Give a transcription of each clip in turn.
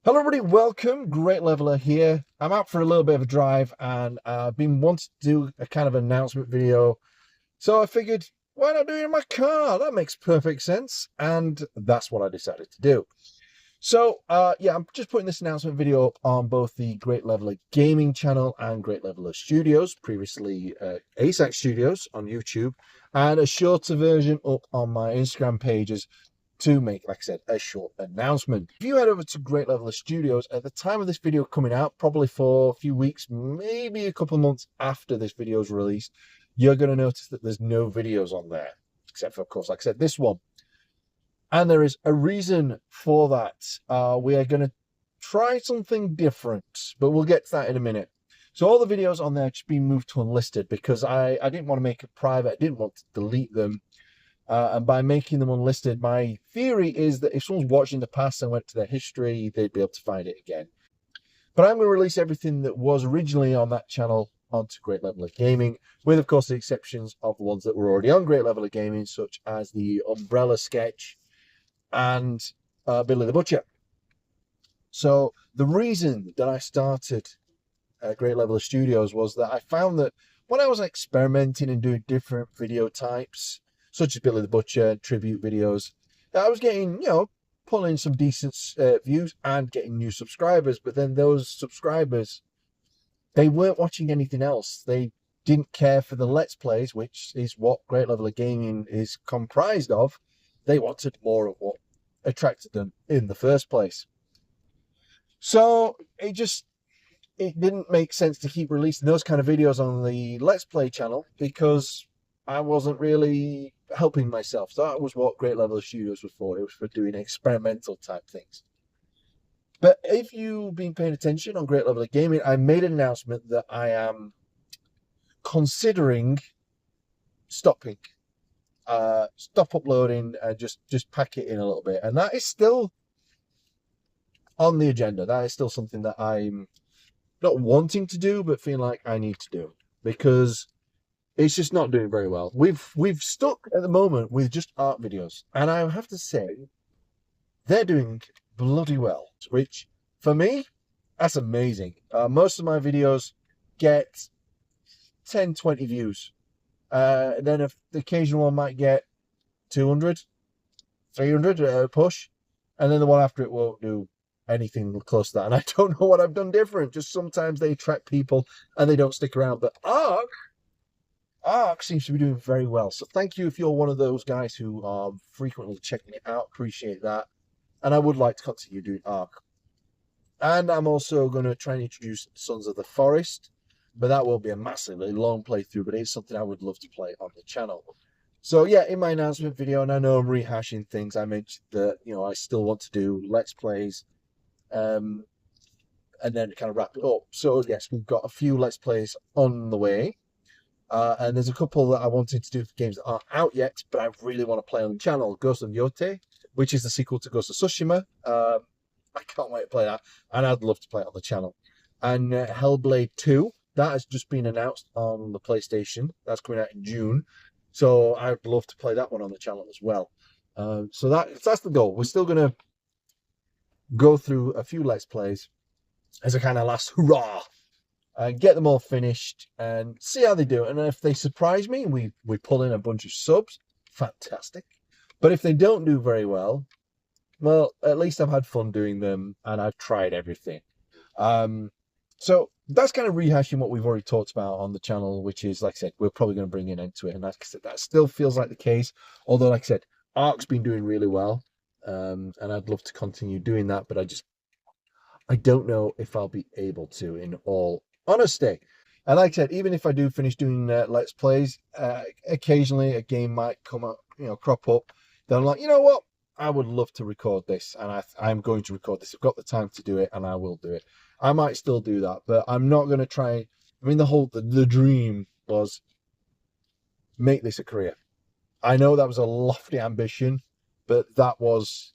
Hello everybody, welcome, Great Leveler here. I'm out for a little bit of a drive and I've been wanting to do a kind of announcement video. So I figured, why not do it in my car? That makes perfect sense. And that's what I decided to do. So yeah, I'm just putting this announcement video up on both the Great Leveler Gaming channel and Great Leveler Studios, previously ASAC Studios on YouTube, and a shorter version up on my Instagram pages to make, like I said, a short announcement. If you head over to Great Leveler Studios, at the time of this video coming out, probably for a few weeks, maybe a couple of months after this video is released, you're going to notice that there's no videos on there, except for, of course, like I said, this one. And there is a reason for that. We are going to try something different, but we'll get to that in a minute. So all the videos on there just been moved to unlisted because I didn't want to make it private. I didn't want to delete them. And by making them unlisted, my theory is that if someone's watching the past and went to their history, they'd be able to find it again. But I'm going to release everything that was originally on that channel onto Great Leveler Gaming, with, of course, the exceptions of the ones that were already on Great Leveler Gaming, such as the Umbrella sketch and Billy the Butcher. So the reason that I started Great Leveler Studios was that I found that when I was experimenting and doing different video types, such as Billy the Butcher, tribute videos, I was getting, pulling some decent views and getting new subscribers. But then those subscribers, they weren't watching anything else. They didn't care for the Let's Plays, which is what Great Leveler Gaming is comprised of. They wanted more of what attracted them in the first place. So it didn't make sense to keep releasing those kind of videos on the Let's Play channel because I wasn't really helping myself. So that was what Great Leveler Studios was for. It was for doing experimental type things. But if you've been paying attention on Great Leveler Gaming, I made an announcement that I am considering stopping, stop uploading and just pack it in a little bit. And that is still on the agenda. That is still something that I'm not wanting to do, but feeling like I need to do because it's just not doing very well. We've stuck at the moment with just art videos, and I have to say they're doing bloody well, which for me, that's amazing. Most of my videos get 10, 20 views. Then if the occasional one might get 200, 300 push, and then the one after it won't do anything close to that. And I don't know what I've done different. Just sometimes they attract people and they don't stick around. But Ark seems to be doing very well. So thank you if you're one of those guys who are frequently checking it out. Appreciate that. And I would like to continue doing Ark. And I'm also going to try and introduce Sons of the Forest. But that won't be a massively long playthrough, but it's something I would love to play on the channel. So yeah, in my announcement video, and I know I'm rehashing things, I mentioned that, I still want to do Let's Plays. And then kind of wrap it up. So yes, we've got a few Let's Plays on the way. And there's a couple that I wanted to do for games that aren't out yet, but I really want to play on the channel. Ghost of Yote, which is the sequel to Ghost of Tsushima. I can't wait to play that, and I'd love to play it on the channel. And Hellblade 2, that has just been announced on the PlayStation. That's coming out in June. So I'd love to play that one on the channel as well. So that's the goal. We're still going to go through a few Let's Plays as a kind of last hurrah. Get them all finished and see how they do. And if they surprise me and we pull in a bunch of subs, fantastic. But if they don't do very well, at least I've had fun doing them and I've tried everything. So that's kind of rehashing what we've already talked about on the channel, which is, like I said, we're probably going to bring an end to it. And like I said, that still feels like the case. Although, like I said, Ark's been doing really well. And I'd love to continue doing that, but I don't know if I'll be able to, in all honesty. And like I said, even if I do finish doing Let's Plays, occasionally a game might come up, crop up. Then I'm like, you know what? I would love to record this, and I'm going to record this. I've got the time to do it, and I will do it. I might still do that, but I'm not going to try. I mean, the dream was make this a career. I know that was a lofty ambition, but that was,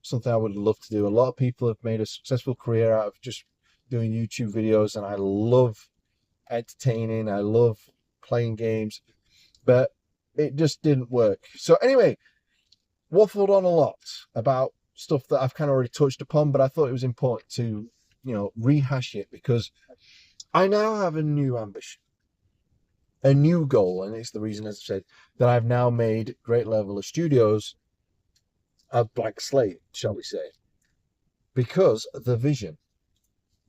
something I would love to do. A lot of people have made a successful career out of just doing YouTube videos, and I love entertaining. I love playing games, but it just didn't work. So anyway, waffled on a lot about stuff that I've kind of already touched upon, but I thought it was important to, rehash it because I now have a new ambition, a new goal, and it's the reason, as I said, that I've now made Great Leveler Studios a blank slate, shall we say, because the vision.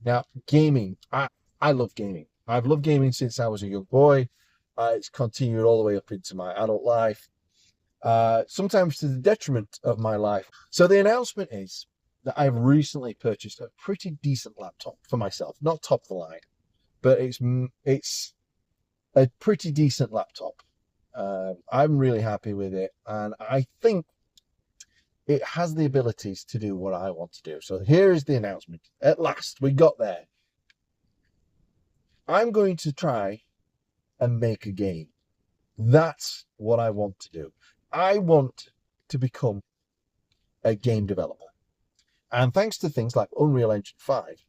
Now, gaming, I love gaming. I've loved gaming since I was a young boy. It's continued all the way up into my adult life, sometimes to the detriment of my life. So the announcement is that I've recently purchased a pretty decent laptop for myself, not top of the line, but it's a pretty decent laptop. I'm really happy with it, and I think it has the abilities to do what I want to do. So here is the announcement. At last, we got there. I'm going to try and make a game. That's what I want to do. I want to become a game developer. And thanks to things like Unreal Engine 5,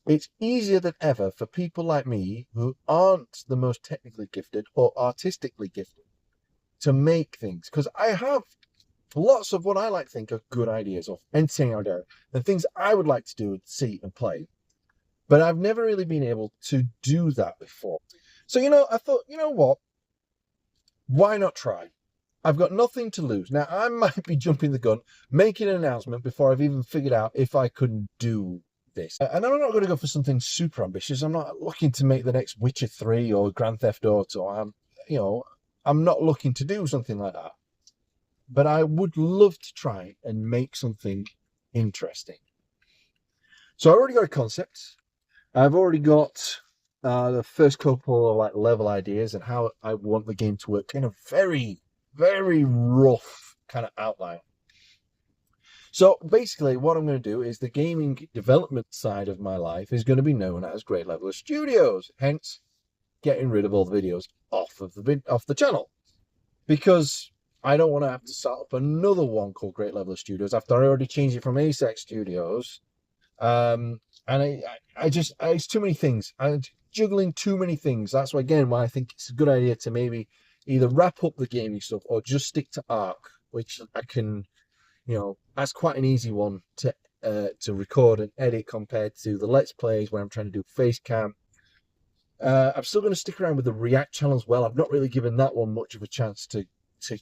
it's easier than ever for people like me who aren't the most technically gifted or artistically gifted to make things. Because I have lots of what I like to think are good ideas or entertaining ideas and things I would like to do and see and play. But I've never really been able to do that before. So, I thought, what? Why not try? I've got nothing to lose. Now, I might be jumping the gun, making an announcement before I've even figured out if I could do this. And I'm not going to go for something super ambitious. I'm not looking to make the next Witcher 3 or Grand Theft Auto. I'm not looking to do something like that. But I would love to try and make something interesting. So I already got a concept. I've already got the first couple of level ideas and how I want the game to work in a very, very rough kind of outline. So basically what I'm going to do is the gaming development side of my life is going to be known as Great Leveler Studios, hence getting rid of all the videos off the channel, because I don't want to have to start up another one called Great Leveler Studios after I already changed it from ASEC Studios. And it's too many things. I'm juggling too many things. That's why I think it's a good idea to maybe either wrap up the gaming stuff or just stick to Ark, which I can, that's quite an easy one to record and edit compared to the Let's Plays where I'm trying to do face cam. I'm still going to stick around with the React channel as well. I've not really given that one much of a chance to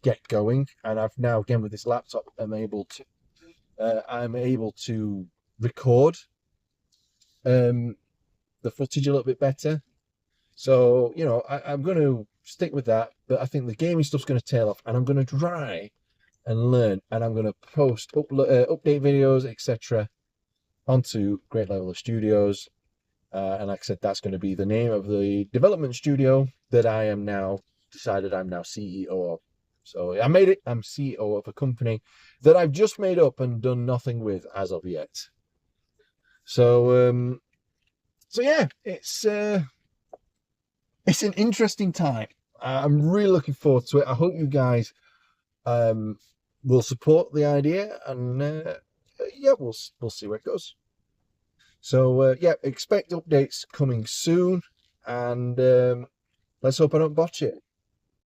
get going, and I've now, again, with this laptop, I'm able to record the footage a little bit better. So I'm going to stick with that, but I think the gaming stuff's going to tail off, and I'm going to try and learn, and I'm going to post update videos, etc., onto Great Leveler Studios. And like I said, that's going to be the name of the development studio that I am now decided I'm now CEO of. So I made it. I'm CEO of a company that I've just made up and done nothing with as of yet. So yeah, it's an interesting time. I'm really looking forward to it. I hope you guys will support the idea, and yeah, we'll see where it goes. So yeah, expect updates coming soon, and let's hope I don't botch it.